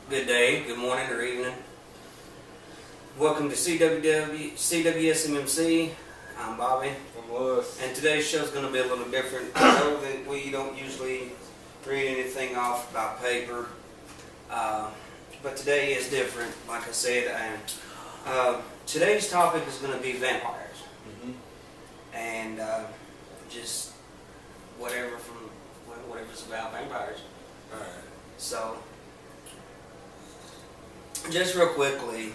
Good day, good morning, or evening. Welcome to Cwsmmc. I'm Bobby. I'm Lewis. And today's show is going to be a little different. I know that we don't usually read anything off by paper, but today is different, like I said. And today's topic is going to be vampires. And just whatever's about vampires. Alright. So, just real quickly,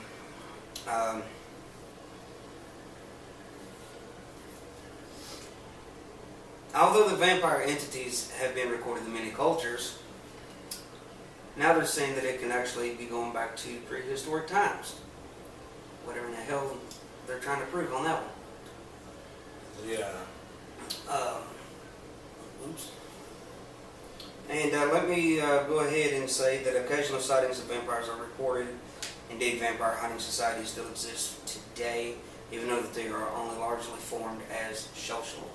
although the vampire entities have been recorded in many cultures, now they're saying that it can actually be going back to prehistoric times. Whatever in the hell they're trying to prove on that one. Yeah. Oops. And let me go ahead and say that occasional sightings of vampires are reported. Indeed, vampire hunting societies still exist today, even though that they are only largely formed as social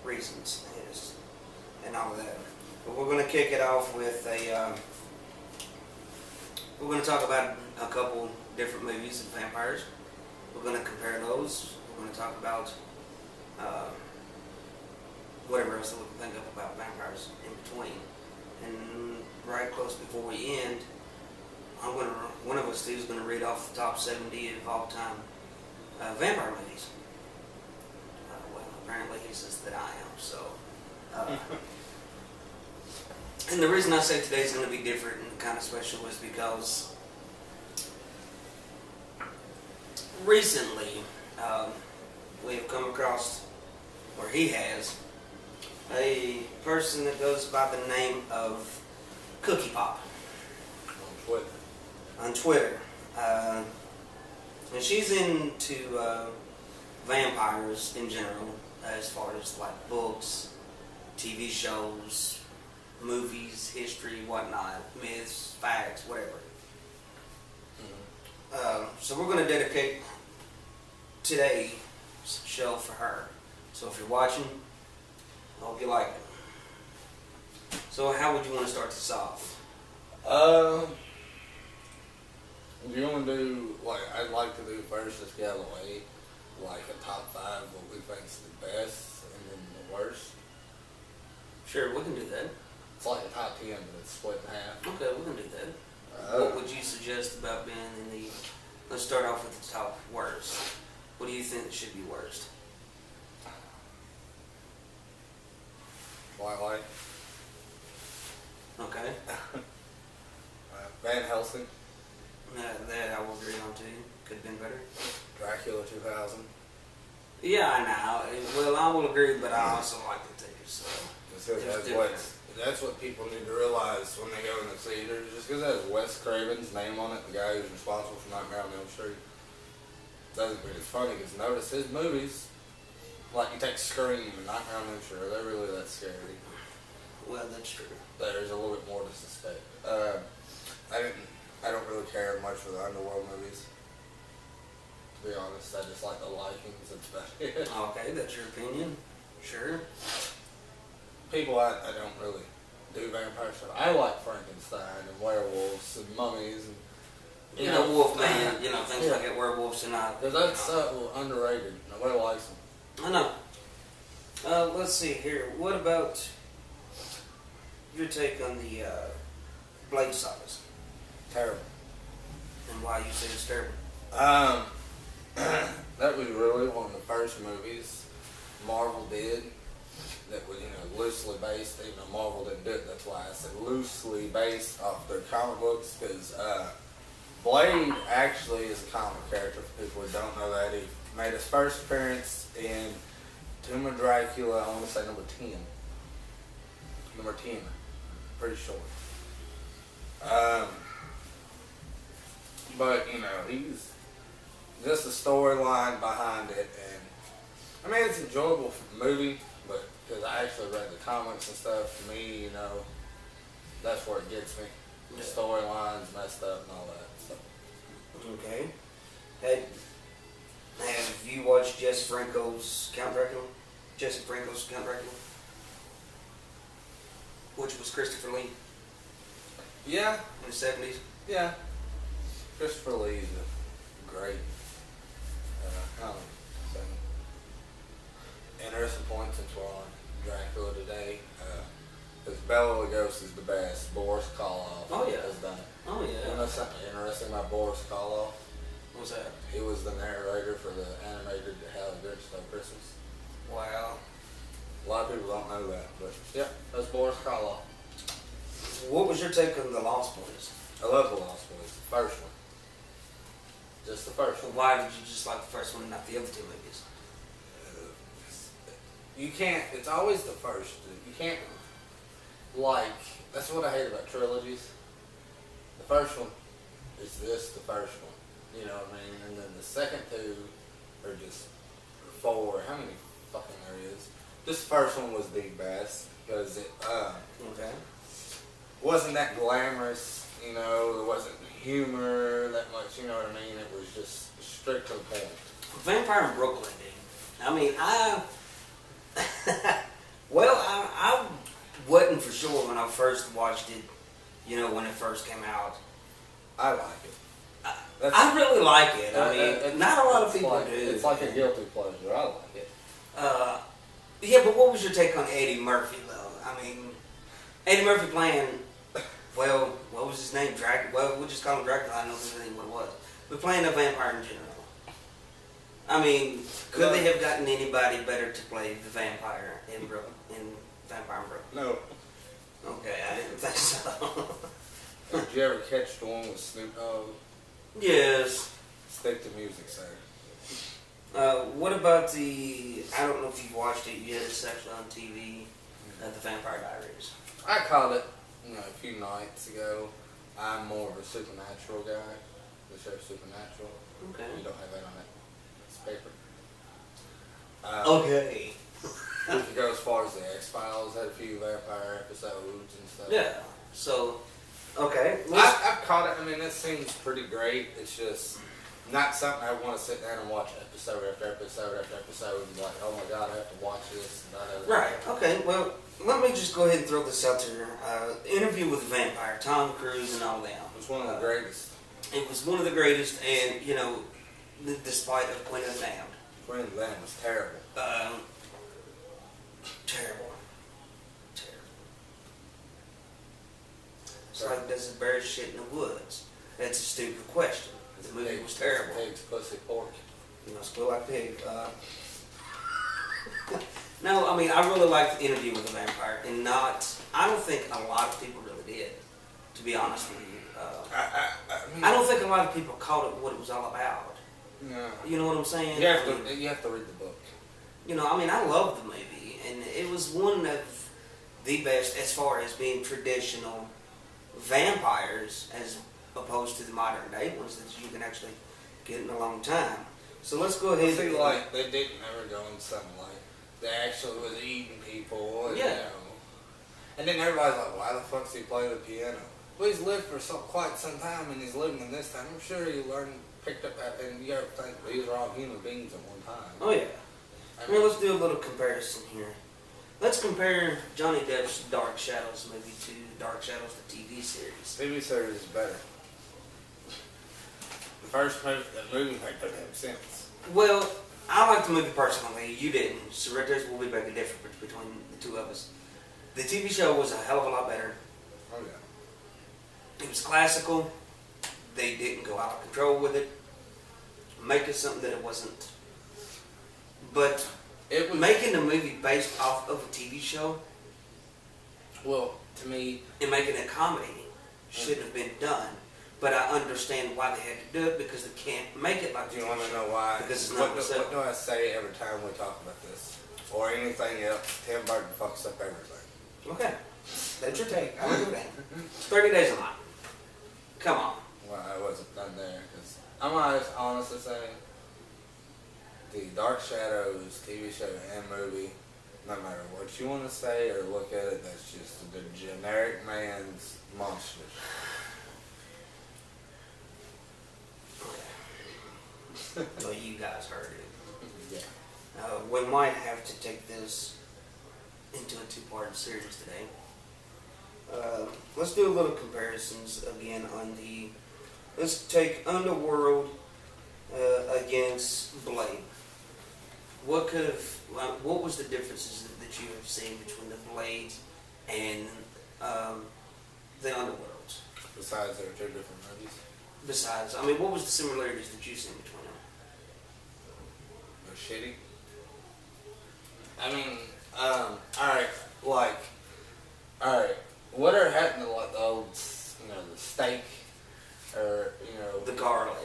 reasons and all of that. But we're going to kick it off with we're going to talk about a couple different movies of vampires. We're going to compare those. We're going to talk about whatever else that we can think of about vampires in between. And right close before we end, one of us two is going to read off the top 70 of all time vampire movies. Well, apparently he says that I am, so. And the reason I say today's going to be different and kind of special is because recently we have come across, or he has, a person that goes by the name of Cookie Pop. On Twitter. And she's into vampires in general, as far as like books, TV shows, movies, history, whatnot, myths, facts, whatever. So we're going to dedicate today's show for her. So if you're watching, I hope you like it. So how would you want to start this off? Do you want to do, like, I'd like to do first, just get out of the way, like a top 5 what we think is the best and then the worst. Sure, we can do that. It's like a top 10, but it's split in half. Okay, we can do that. What would you suggest about being in the... Let's start off with the top worst. What do you think that should be worst? Twilight. Okay. Van Helsing. That I will agree on too. Could have been better. Dracula 2000. Yeah, I know. Well, I will agree, but I also like it too. So That's what people need to realize when they go in the theater. Just because it has Wes Craven's name on it, the guy who's responsible for Nightmare on Elm Street, doesn't mean it's funny. Because notice his movies, like you take Scream and Nightmare on Elm Street, they're really that scary. Well, that's true. There's a little bit more to suspect. I don't really care much for the underworld movies. To be honest, I just like the likings. That's about it. Okay, that's your opinion. Sure. People, I don't really do vampire stuff. I like Frankenstein and werewolves and mummies and Wolfman, things like that, werewolves and all. Because that's underrated. Nobody likes them. I know. Let's see here. What about your take on the Blade sagas? Terrible. And why you say it's terrible? That was really one of the first movies Marvel did that was, loosely based. Even though Marvel didn't do it, that's why I said loosely based off their comic books. Because Blade actually is a comic character. For people who don't know that, he made his first appearance in Tomb of Dracula. I want to say number 10. Number 10. Pretty short. But, he's just the storyline behind it, and I mean, it's an enjoyable movie, but because I actually read the comics and stuff, for me, that's where it gets me. The storylines messed up and all that. So. Okay. Have you watched Jesse Franco's Count Dracula? Jesse Franco's Count Dracula? Which was Christopher Lee. Yeah. In the 70s? Yeah. Christopher Lee's great. So interesting point since we're on Dracula today. Because Bela Lugosi is the best. Boris Karloff has done it. Oh, yeah. You know something interesting about Boris Karloff? What's that? He was the narrator for the animated How the Grinch Stole Christmas. Wow. A lot of people don't know that, but yeah, that's Boris Karloff. What was your take on The Lost Boys? I love The Lost Boys, the first one. Just the first one. Why did you just like the first one and not the other two movies? You can't, it's always the first. You can't, like, that's what I hate about trilogies. The first one is the first one. You know what I mean? And then the second two are just four. How many fucking there is? This first one was the best because it Okay. wasn't that glamorous. You know, there wasn't humor that much. You know what I mean? It was just straight to the point. Vampire in Brooklyn, dude. I mean, I wasn't for sure when I first watched it. You know, when it first came out. I like it. I really like it. I mean, not a lot of people do. It's like a guilty pleasure. I like it. Yeah, but what was your take on Eddie Murphy, though? I mean, Eddie Murphy playing, well, what was his name? Dracula. Well, we'll just call him Dracula. I don't know what it was. But playing a vampire in general. I mean, could they have gotten anybody better to play the vampire in Vampire in Brooklyn? No. Okay, I didn't think so. Did you ever catch the one with Snoop Dogg? Yes. Stick to music, sir. What about the, I don't know if you've watched it yet, it's actually on TV, The Vampire Diaries. I caught it, a few nights ago. I'm more of a supernatural guy. The show Supernatural. Okay. You don't have that on it. It's paper. Okay. We could go as far as the X-Files, had a few vampire episodes and stuff. Yeah, so, okay. I've caught it. I mean, it seems pretty great. It's just not something I want to sit down and watch episode after episode after episode and be like, oh my god, I have to watch this. Right, okay, well, let me just go ahead and throw this out there. Interview with the Vampire, Tom Cruise and all them. It was one of the greatest. It was one of the greatest, and, despite of Queen of the Damned. Queen of the Damned was terrible. Terrible. It's like, does it bear shit in the woods? That's a stupid question. The movie was terrible. Pig's pussy pork. Squeal like pig. No, I mean, I really liked the Interview with the Vampire, and I don't think a lot of people really did, to be honest with you. I don't think a lot of people caught it what it was all about. No. You know what I'm saying? You have to read the book. I mean, I love the movie, and it was one of the best as far as being traditional vampires as opposed to the modern day ones that you can actually get in a long time. So let's go ahead. See, like, they didn't ever go into something like they actually was eating people. And, yeah. And then everybody's like, why the fuck does he play the piano? Well, he's lived for quite some time, and he's living in this time. I'm sure he picked up that, and you ever think these are all human beings at one time. Oh, yeah. I mean, let's do a little comparison here. Let's compare Johnny Depp's Dark Shadows movie to Dark Shadows, the TV series. TV series is better. The first movie, the movie made no damn sense. Well, I like the movie personally. You didn't. So right there's will be a difference between the two of us. The TV show was a hell of a lot better. Oh, yeah. It was classical. They didn't go out of control with it. Make it something that it wasn't. But it was making a movie based off of a TV show, well, to me, and making a comedy shouldn't have been done. But I understand why they had to do it because they can't make it like. Do you want to know why? Because it's not what do I say every time we talk about this or anything else? Tim Burton fucks up everything. Okay, that's your take. I will do that. 30 Days of Night. Come on. Well, I wasn't done there because I'm gonna honestly say the Dark Shadows TV show and movie, no matter what you want to say or look at it, that's just the generic man's monster. Well, you guys heard it. Yeah. We might have to take this into a two-part series today. let's do a little comparisons again on the. Let's take Underworld against Blade. What was the differences that you have seen between the Blades and the Underworlds? Besides, there are two different movies. Besides, I mean, what was the similarities that you seen between them? They're shitty. I mean, alright, like, alright, whatever happened to, like, the old, the steak, or, The garlic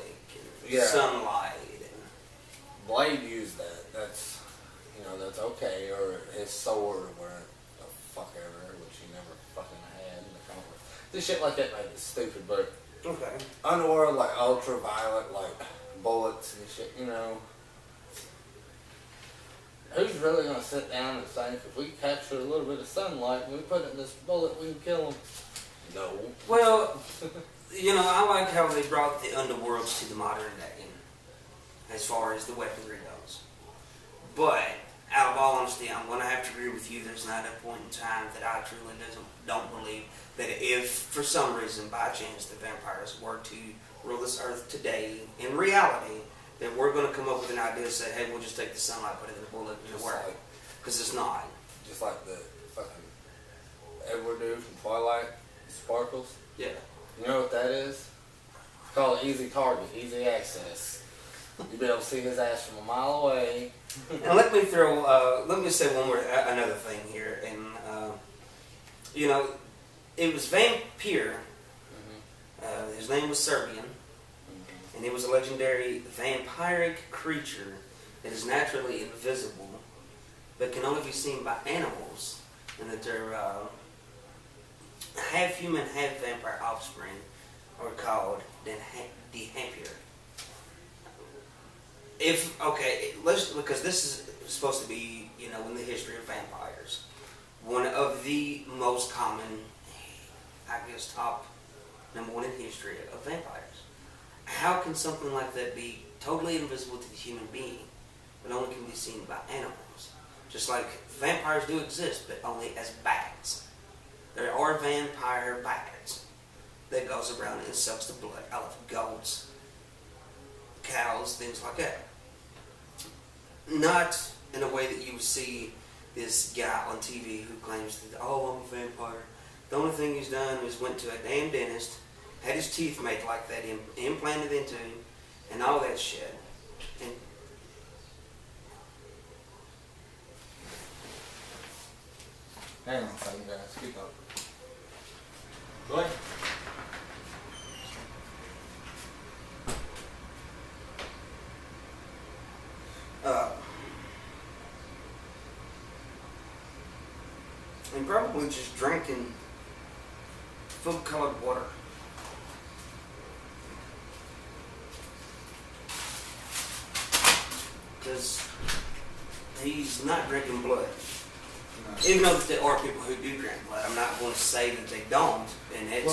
and Yeah. sunlight. Blade used that. That's, that's okay. Or his sword, or the fuck ever, which he never fucking had in the comic. This shit like that made it stupid, but Okay. Underworld, like ultraviolet, like bullets and shit, Who's really gonna sit down and think if we capture a little bit of sunlight and we put it in this bullet, we can kill them? No. Well, I like how they brought the Underworlds to the modern day, as far as the weaponry goes. But, out of all honesty, I'm going to have to agree with you. There's not a point in time that I truly don't believe that if, for some reason, by chance, the vampires were to rule this earth today, in reality, that we're going to come up with an idea and say, hey, we'll just take the sunlight, put it in the bullet, and it'll work. Because it's not. Just like the fucking Edward dude from Twilight, Sparkles. Yeah. You know what that is? It's called easy target, easy access. You'll be able to see his ass from a mile away. And let me say another thing here. And, it was Vampire. His name was Serbian. And he was a legendary vampiric creature that is naturally invisible, but can only be seen by animals, and that they're half human, half vampire offspring are called the Hampir. Because this is supposed to be, in the history of vampires, one of the most common, I guess, top number one in history of vampires. How can something like that be totally invisible to the human being, but only can be seen by animals? Just like vampires do exist, but only as bats. There are vampire bats that goes around and sucks the blood out of goats, cows, things like that. Not in a way that you would see this guy on TV who claims that, oh, I'm a vampire. The only thing he's done is went to a damn dentist, had his teeth made like that, implanted into him, and all that shit. And Hang on a second, guys. Keep up. Go ahead. and probably just drinking food-colored water. Because he's not drinking blood. No. Even though there are people who do drink blood, I'm not going to say that they don't, and it's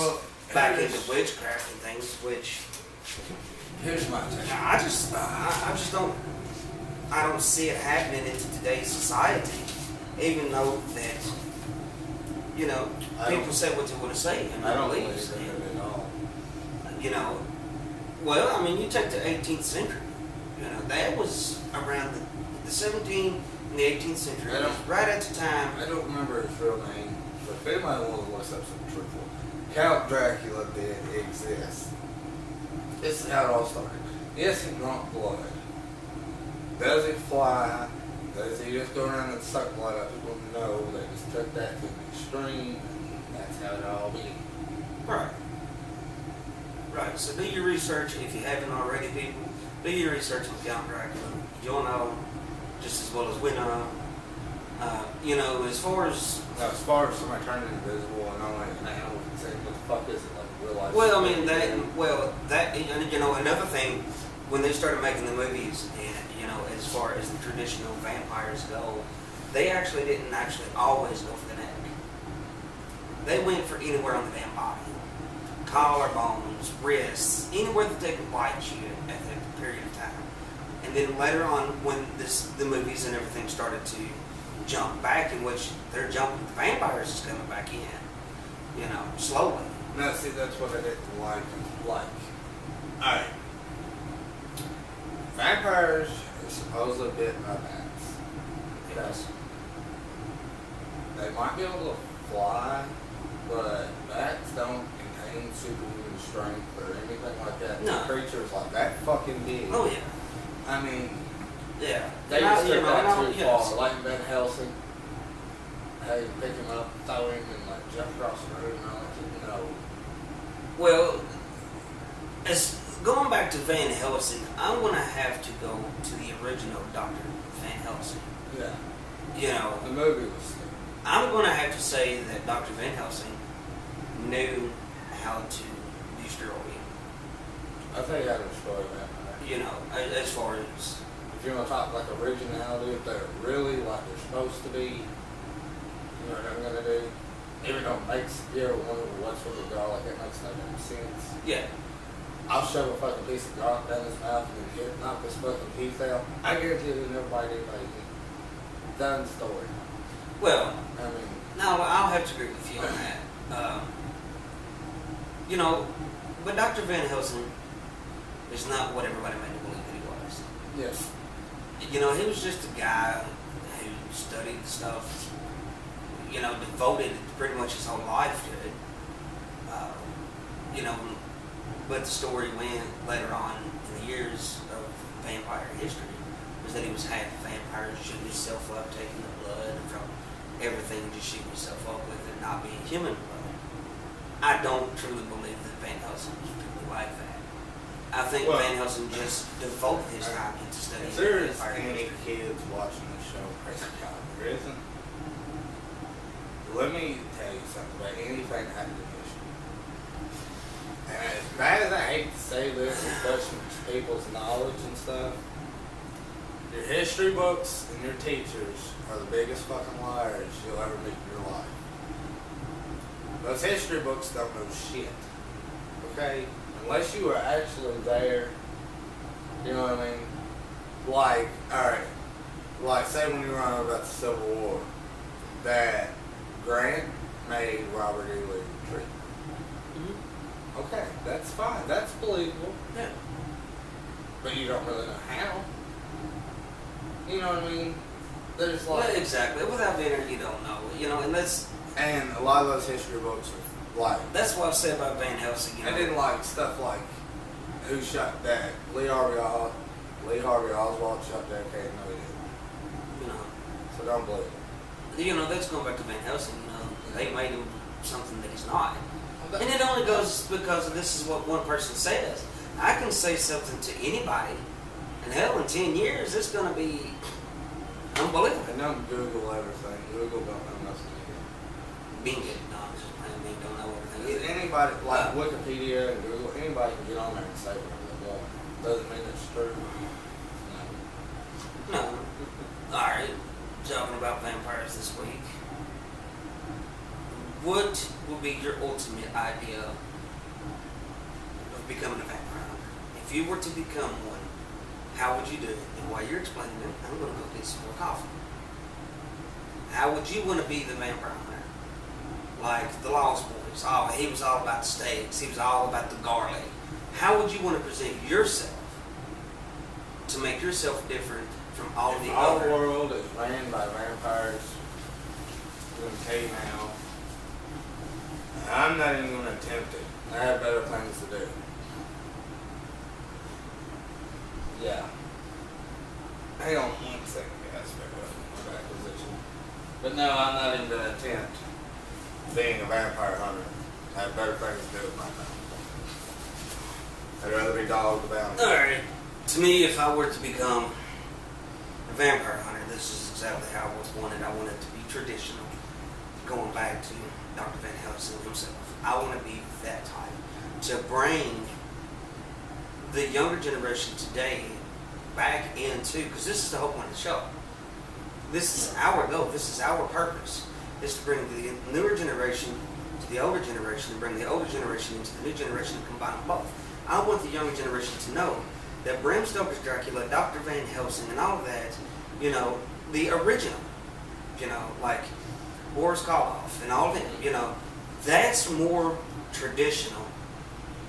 back into witchcraft and things. Which here's my take. I just don't see it happening in today's society. Even though that people say what they want to say and I don't believe believe it at all. Well, I mean, you take the 18th century. That was around the 17th and the 18th century. It was right at the time. I don't remember his real name, but if anybody wants to look up something truthful, Count Dracula did exist. This is how it all started. Yes, he drank blood. Does it fly? Does he just go around and suck blood out? People know they just took that to the extreme, and that's how it all began. Right. Right. So do your research if you haven't already, people. Do your research on Count Dracula. You'll know just as well as we know. As far as somebody turning invisible and all that, and say, what the fuck is it, like real life? Well, I mean, another thing, when they started making the movies, and, as far as the traditional vampires go, they didn't always go for the neck. They went for anywhere on the damn body. Collarbones, wrists, anywhere that they could bite you at that period of time. And then later on, when the movies and everything started to jump back, in which they're jumping, the vampires is coming back in. slowly. No, see, that's what I didn't like. Alright. Vampires are supposedly bitten by bats. Yes. They might be able to fly, but bats don't contain superhuman strength or anything like that. No. Creatures like that fucking big. Oh yeah. I mean, Yeah. they just took that too yes. far. Like Van Helsing. Hey, pick him up, throw him, and like jump across the room and all that. No. Well, as going back to Van Helsing, I'm gonna have to go to the original Dr. Van Helsing. Yeah. The movie was stupid. I'm gonna have to say that Dr. Van Helsing knew how to destroy him. I think I destroyed that. As far as If you want to talk like originality, if they're really like they're supposed to be, you know what I'm gonna do? Even though it makes you ever wonder what's with the garlic, it makes no damn sense. yeah. I'll shove a fucking piece of garlic down his mouth and then knock his fucking teeth out. I guarantee he'll never bite anybody again. Done story. Well, I mean, no, I'll have to agree with you on that. But Dr. Van Helsing is not what everybody made to believe that he was. yes. He was just a guy who studied the stuff, devoted pretty much his whole life to it. But the story went later on in the years of vampire history was that he was half vampire, shooting himself up, taking the blood from everything, just shooting himself up with it, not being human blood. I don't truly believe that Van Helsing was truly like that. I think Van Helsing just devoted his time into studying If there's vampire any history. kids watching the show, praise God, there isn't. Let me tell you something about anything that happened in history. And as bad as I hate to say this, especially people's knowledge and stuff, your history books and your teachers are the biggest fucking liars you'll ever meet in your life. Those history books don't know shit. Okay? Unless you were actually there, you know what I mean? Like, alright, like say when you were on about the Civil War, that Grant made Robert E. Lee retreat. Mm-hmm. Okay, that's fine. That's believable. Yeah. But you don't really know how. You know what I mean? There's like... Well, exactly. Without being there, you don't know. And And a lot of those history books are like... that's what I said about Van Helsing. I didn't like stuff like who shot Dad. Lee Harvey Oswald shot Dad Kane. No, he didn't. So don't believe it. That's going back to Van Helsing. They made him something that he's not. And it only goes because this is what one person says. I can say something to anybody, and hell, in 10 years, it's going to be unbelievable. And don't Google everything. Google don't know nothing either. Bingo. No, I'm just playing. They don't know everything either. Anybody, like Wikipedia and Google, anybody can get on there and say whatever they want. Doesn't mean it's true. No. No. Alright. Talking about vampires this week. What would be your ultimate idea of becoming a vampire hunter? If you were to become one, how would you do it? And while you're explaining it, I'm going to go get some more coffee. How would you want to be the vampire hunter? Like the Lost Boys. Oh, he was all about the steaks. He was all about the garlic. How would you want to present yourself to make yourself different from all the Our other? world is ran by vampires doing now. I'm not even going to attempt it. I have better things to do. Yeah. Hang on 1 second, guys. Back up my back position. But no, I'm not even going to attempt being a vampire hunter. I have better things to do with my time. I'd rather be dog the bounty. Alright. To me, if I were to become a vampire hunter, this is exactly how I was wanted. I want it to be traditional. Going back to Dr. Van Helsing himself. I want to be that type. To bring the younger generation today back into, because this is the whole point of the show. This is our goal. This is our purpose. Is to bring the newer generation to the older generation and bring the older generation into the new generation and combine them both. I want the younger generation to know that Bram Stoker's Dracula, Dr. Van Helsing, and all of that, the original, like Boris Karloff and all of them, That's more traditional,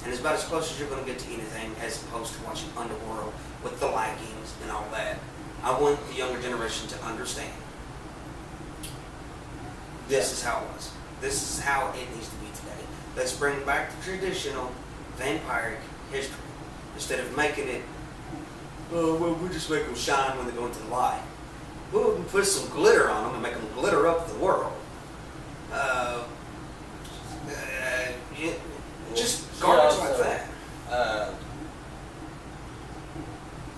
and it's about as close as you're going to get to anything as opposed to watching Underworld with the Vikings and all that. I want the younger generation to understand this is how it was. This is how it needs to be today. Let's bring back the traditional vampiric history instead of making it, oh, well, we just make them shine when they go into the light. We'll put some glitter on them and make them glitter up the world. Yeah, just garbage like that.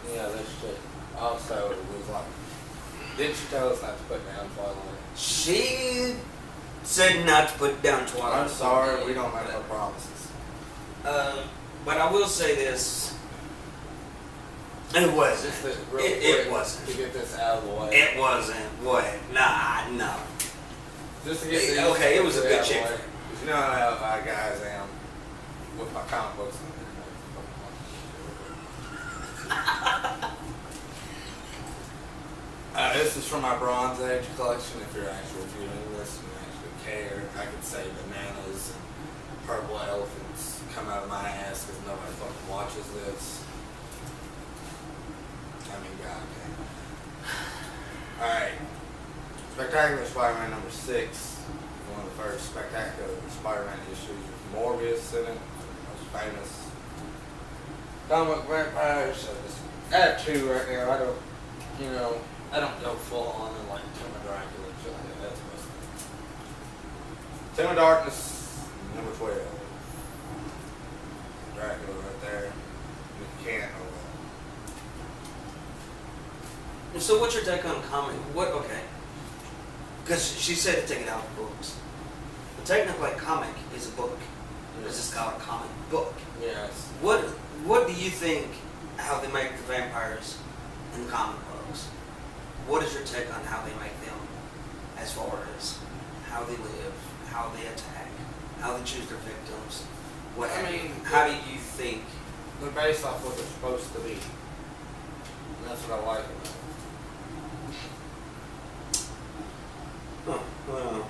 Yeah, that's true. Also, it was like, didn't you tell us not to put down Twilight? She said not to put down Twilight. I'm sorry, we don't make no promises. But I will say this. It wasn't. Just that real It quick wasn't. To get this out of the way. It wasn't. What? Nah, no. Just to get these Okay, it was a good out of the chick. way. 'Cause you know how I guys am with my comic books. This is from my Bronze Age collection. If you're actually viewing this and you actually care, I could say bananas and purple elephants come out of my ass because nobody fucking watches this. I mean, goddamn. Alright. Spectacular Spider-Man number 6. One of the first spectacular Spider-Man issues with Morbius in it. Most famous comic vampires. I have 2 right now. I don't go full on and like Tomb of Dracula and shit like that. That's most of it. Tomb of Darkness, number 12. Dracula right there. You can't hold on. So what's your take on comic? What? Okay. Because she said to take it out of books. But technically, a comic is a book. It's just called a comic book. Yes. What do you think? How they make the vampires in the comic books? What is your take on how they make them, as far as how they live, how they attack, how they choose their victims? What I mean, how do you think? They're based off what they're supposed to be. And that's what I like about it. Well,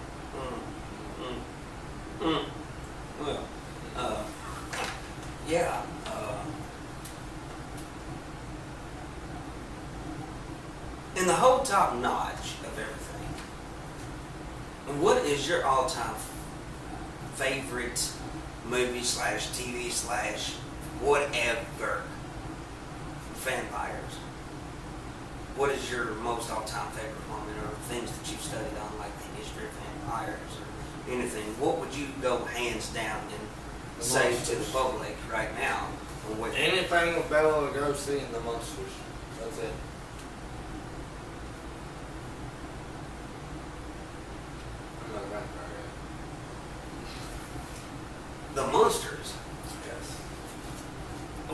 yeah. In the whole top notch of everything, what is your all-time favorite movie / TV / whatever vampires? What is your most all-time favorite moment or things that you've studied on, like the history of vampires or anything? What would you go hands down and say to the public right now? Anything with Bela Lugosi and the monsters. That's it. I'm not a vampire yet. The monsters? Yes.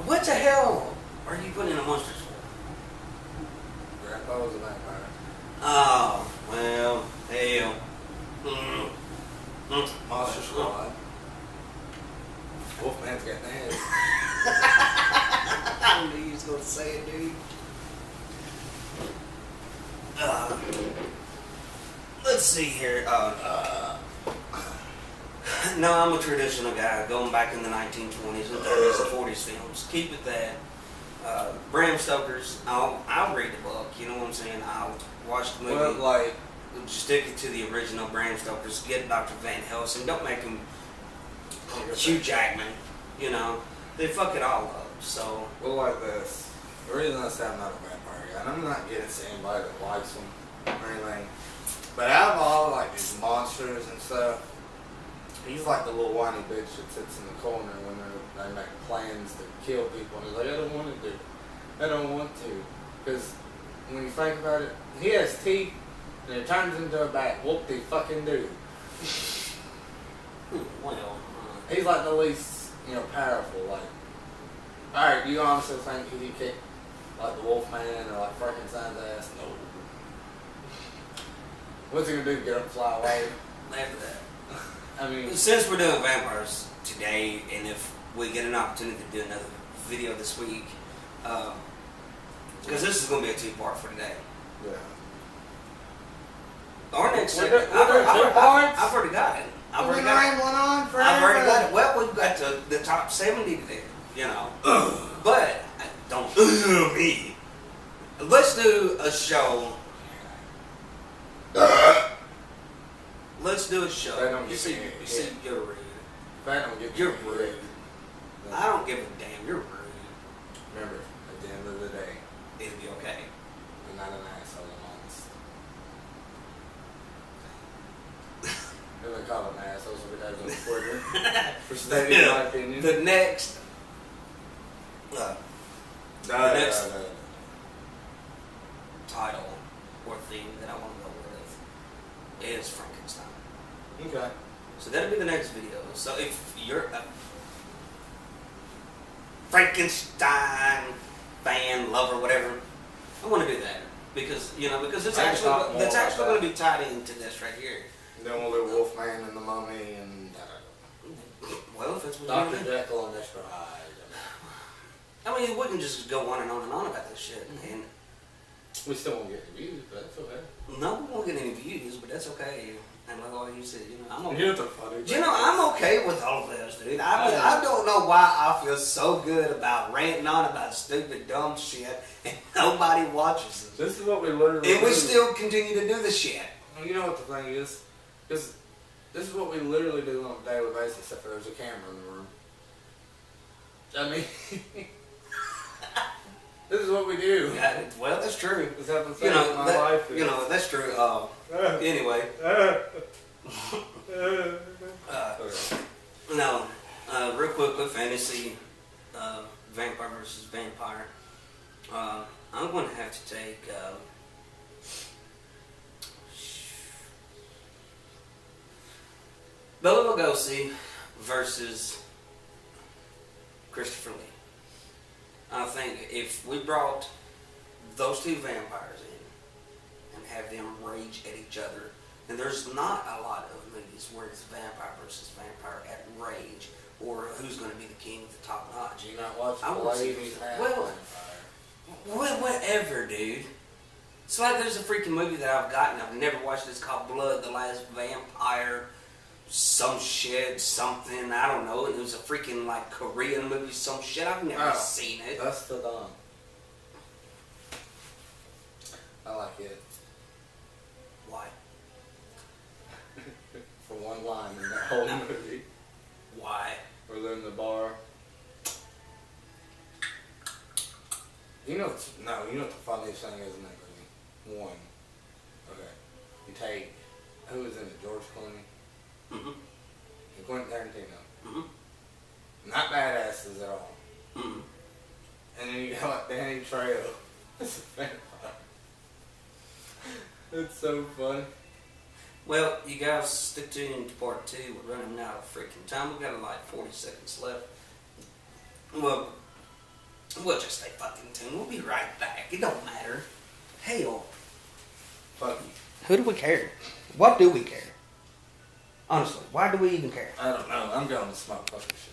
What the hell are you putting the monsters for? Grandpa was a vampire. Oh, well, hell. Monster Squad. Wolfman's got nails. I knew you was going to say it, dude. Let's see here. No, I'm a traditional guy, going back in the 1920s and 30s and 40s films. Keep it that. Bram Stoker's, I'll read the book, you know what I'm saying? I'll watch the movie. Well, like, stick it to the original Bram Stoker's. Get Dr. Van Helsing. Don't make him Hugh Jackman. You know, they fuck it all up. So, well, like this. The reason I say I'm not a vampire guy, and I'm not getting to anybody that likes them or anything, but out of all like these monsters and stuff, he's like the little whiny bitch that sits in the corner when they make plans to kill people, and he's like, I don't want to do it. I don't want to. Because when you think about it, he has teeth, and it turns into a bat. Whoop de fucking do. well, He's like the least, powerful. Like, alright, do you honestly think he could kick like the Wolfman or like Frankenstein's ass? No. What's he gonna do? Get up and fly away? after that. I mean, Since we're doing vampires today, and if we get an opportunity to do another video this week, because this is going to be a 2-part for today. yeah. Our next We're segment, doing 2 parts? I've already got it. I've already been rambling on forever. I've already got it. Well, we've got the top 70 today, you know. But don't me. Let's do a show. Let's do a show. You see, you're rude. You're rude. I don't give a damn. You're rude. Remember, at the end of the day, It'll be okay. I'm not an asshole, I'm honest. I've been called an asshole so many times on Twitter for stating my opinion. The next title or theme that I want to go with is Frankenstein. Okay. So that'll be the next video. So if you're a Frankenstein fan, lover, whatever, I want to do that because it's actually going to be tied into this right here. Then we'll do Wolfman and the Mummy and Well, if that's what Dr. you're going to do. Jekyll and Mr. Hyde. I mean, you wouldn't just go on and on and on about this shit. And We still won't get any views, but that's okay. no, we won't get any views, but that's okay. And like all you said, I'm okay. Here's the funny thing. I'm okay with all of this, dude. I don't know why I feel so good about ranting on about stupid, dumb shit, and nobody watches us. This is what we literally And we still continue to do the shit. You know what the thing is? This is what we literally do on a daily basis, except for there's a camera in the room. I mean, this is what we do. Yeah, well, that's true. This happens in my life. That's true. Anyway. No, real quick with fantasy, vampire versus vampire. I'm going to have to take Bela Lugosi versus Christopher Lee. I think if we brought those two vampires in and have them rage at each other, and there's not a lot of movies where it's vampire versus vampire at rage, or who's going to be the king of the top notch. Do you not watch I want to see whatever, dude. It's like there's a freaking movie that I've gotten. I've never watched. It's called Blood, the Last Vampire. Some shit, something, I don't know. It was a freaking like Korean movie, some shit. I've never seen it. That's the dumb. I like it. Why? For one line in that whole movie. Why? Where they're in the bar. You know what the funniest thing is in that movie? One. Okay. You take, who was in it? George Clooney? Mm-hmm. And Quentin Tarantino. Mm-hmm. Not badasses at all. Mm-hmm. And then you got like Danny Trejo. It's a vampire. It's so fun. Well, you guys stick tuned to part 2. We're running out of freaking time. We've got like 40 seconds left. Well, we'll just stay fucking tuned. We'll be right back. It don't matter. Hell. Fuck you. Who do we care? What do we care? Honestly, why do we even care? I don't know. I'm going to smoke fucking shit.